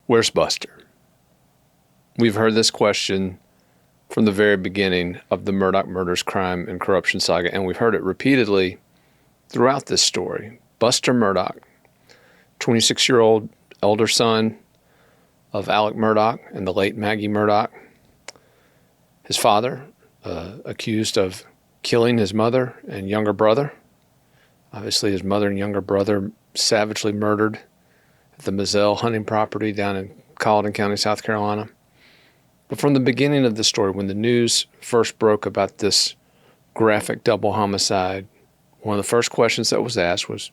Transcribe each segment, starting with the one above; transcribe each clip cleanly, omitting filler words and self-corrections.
Where's Buster? We've heard this question from the very beginning of the Murdoch murders, crime, and corruption saga, and we've heard it repeatedly throughout this story. Buster Murdoch, 26-year-old elder son of Alec Murdoch and the late Maggie Murdoch. His father, accused of killing his mother and younger brother. Obviously, his mother and younger brother savagely murdered at the Mizell hunting property down in Colleton County, South Carolina. But from the beginning of the story, when the news first broke about this graphic double homicide, one of the first questions that was asked was,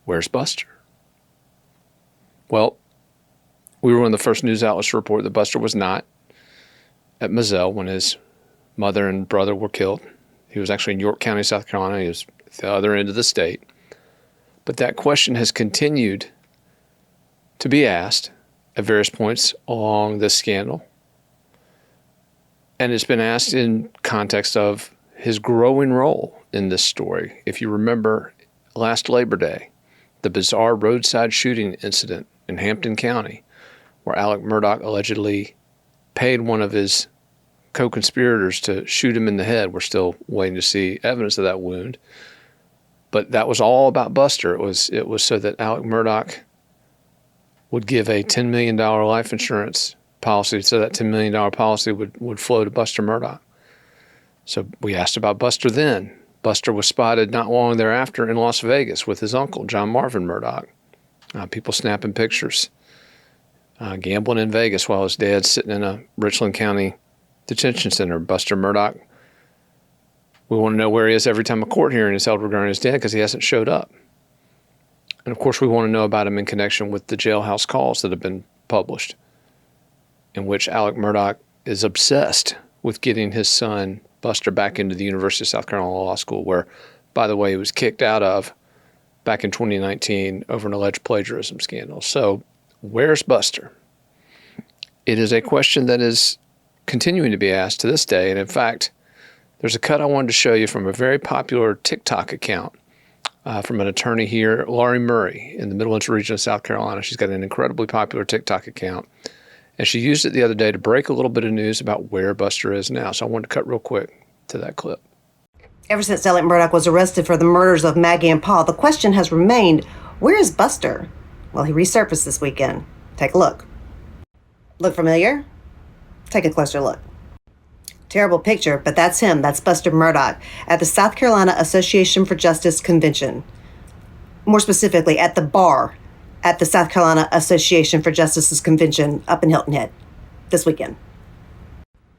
where's Buster? Well, we were one of the first news outlets to report that Buster was not at Mizell when his mother and brother were killed. He was actually in York County, South Carolina. He was at the other end of the state. But that question has continued to be asked at various points along this scandal. And it's been asked in context of his growing role in this story. If you remember last Labor Day, the bizarre roadside shooting incident in Hampton County, where Alec Murdoch allegedly paid one of his co-conspirators to shoot him in the head. We're still waiting to see evidence of that wound. But that was all about Buster. It was so that Alec Murdoch would give a $10 million life insurance policy, so that $10 million policy would flow to Buster Murdoch. So we asked about Buster then. Buster was spotted not long thereafter in Las Vegas with his uncle, John Marvin Murdoch. People snapping pictures, gambling in Vegas while his dad's sitting in a Richland County detention center. Buster Murdoch, we want to know where he is every time a court hearing is held regarding his dad because he hasn't showed up. And of course, we want to know about him in connection with the jailhouse calls that have been published, in which Alec Murdoch is obsessed with getting his son, Buster, back into the University of South Carolina Law School, where, by the way, he was kicked out of back in 2019 over an alleged plagiarism scandal. So where's Buster? It is a question that is continuing to be asked to this day. And in fact, there's a cut I wanted to show you from a very popular TikTok account from an attorney here, Laurie Murray, in the Middle Entry region of South Carolina. She's got an incredibly popular TikTok account. And she used it the other day to break a little bit of news about where Buster is now. So I wanted to cut real quick to that clip. Ever since Alec Murdoch was arrested for the murders of Maggie and Paul, the question has remained, where is Buster? Well, he resurfaced this weekend. Take a look. Look familiar? Take a closer look. Terrible picture, but that's him. That's Buster Murdoch at the South Carolina Association for Justice Convention. More specifically, at the bar at the South Carolina Association for Justice's convention up in Hilton Head this weekend.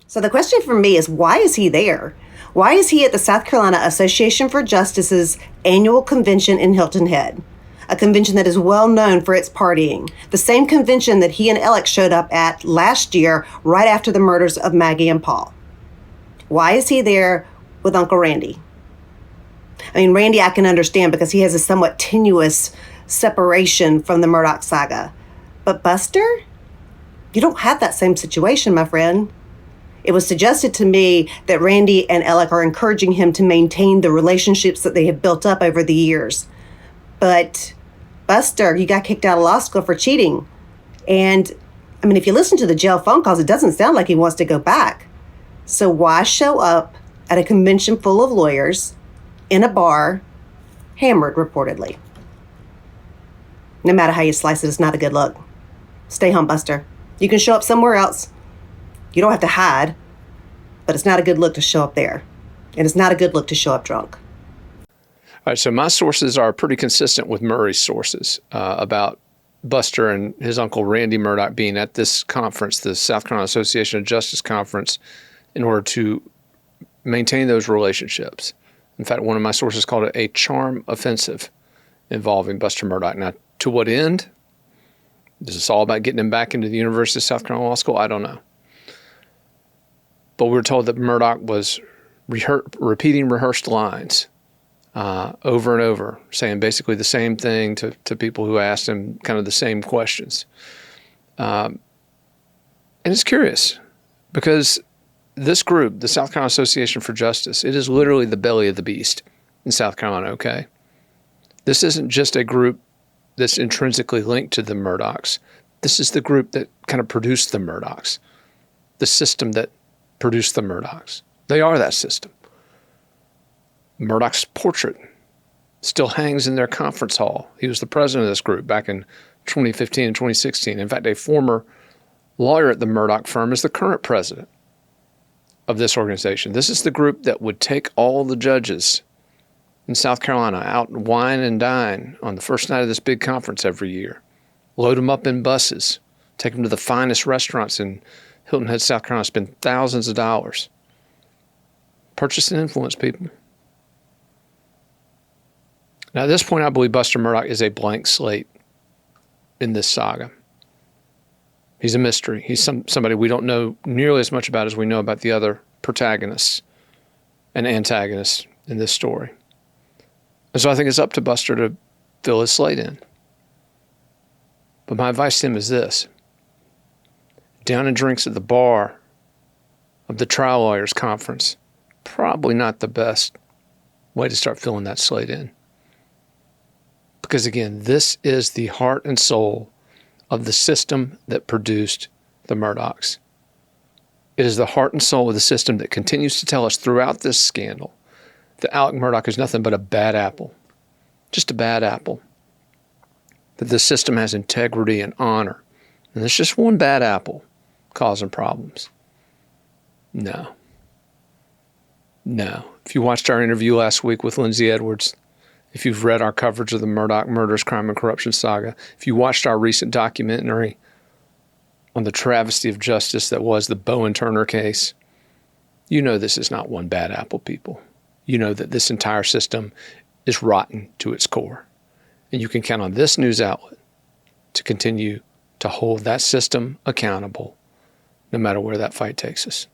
So the question for me is, why is he there? Why is he at the South Carolina Association for Justice's annual convention in Hilton Head? A convention that is well known for its partying. The same convention that he and Alec showed up at last year, right after the murders of Maggie and Paul. Why is he there with Uncle Randy? I mean, Randy I can understand because he has a somewhat tenuous separation from the Murdoch saga. But Buster? You don't have that same situation, my friend. It was suggested to me that Randy and Alec are encouraging him to maintain the relationships that they have built up over the years. But Buster, you got kicked out of law school for cheating. And, I mean, if you listen to the jail phone calls, it doesn't sound like he wants to go back. So why show up at a convention full of lawyers in a bar, hammered reportedly? No matter how you slice it, it's not a good look. Stay home, Buster. You can show up somewhere else. You don't have to hide, but it's not a good look to show up there. And it's not a good look to show up drunk. All right, so my sources are pretty consistent with Murray's sources about Buster and his uncle Randy Murdoch being at this conference, the South Carolina Association of Justice Conference, in order to maintain those relationships. In fact, one of my sources called it a charm offensive involving Buster Murdoch. Now, to what end? Is this all about getting him back into the University of South Carolina Law School? I don't know. But we were told that Murdoch was repeating rehearsed lines over and over, saying basically the same thing to people who asked him kind of the same questions. And it's curious because this group, the South Carolina Association for Justice, it is literally the belly of the beast in South Carolina, okay? This isn't just a group that's intrinsically linked to the Murdochs. This is the group that kind of produced the Murdochs, the system that produced the Murdochs. They are that system. Murdoch's portrait still hangs in their conference hall. He was the president of this group back in 2015 and 2016. In fact, a former lawyer at the Murdoch firm is the current president of this organization. This is the group that would take all the judges in South Carolina out and wine and dine on the first night of this big conference every year, load them up in buses, take them to the finest restaurants in Hilton Head, South Carolina, spend thousands of dollars. Purchase and influence people. Now, at this point, I believe Buster Murdoch is a blank slate in this saga. He's a mystery. He's somebody we don't know nearly as much about as we know about the other protagonists and antagonists in this story. And so I think it's up to Buster to fill his slate in. But my advice to him is this. Down and drinks at the bar of the trial lawyers conference, probably not the best way to start filling that slate in. Because again, this is the heart and soul of the system that produced the Murdochs. It is the heart and soul of the system that continues to tell us throughout this scandal that Alec Murdoch is nothing but a bad apple. Just a bad apple. That the system has integrity and honor. And there's just one bad apple causing problems. No. If you watched our interview last week with Lindsay Edwards, if you've read our coverage of the Murdoch murders, crime, and corruption saga, if you watched our recent documentary on the travesty of justice that was the Bowen Turner case, you know this is not one bad apple, people. You know that this entire system is rotten to its core. And you can count on this news outlet to continue to hold that system accountable no matter where that fight takes us.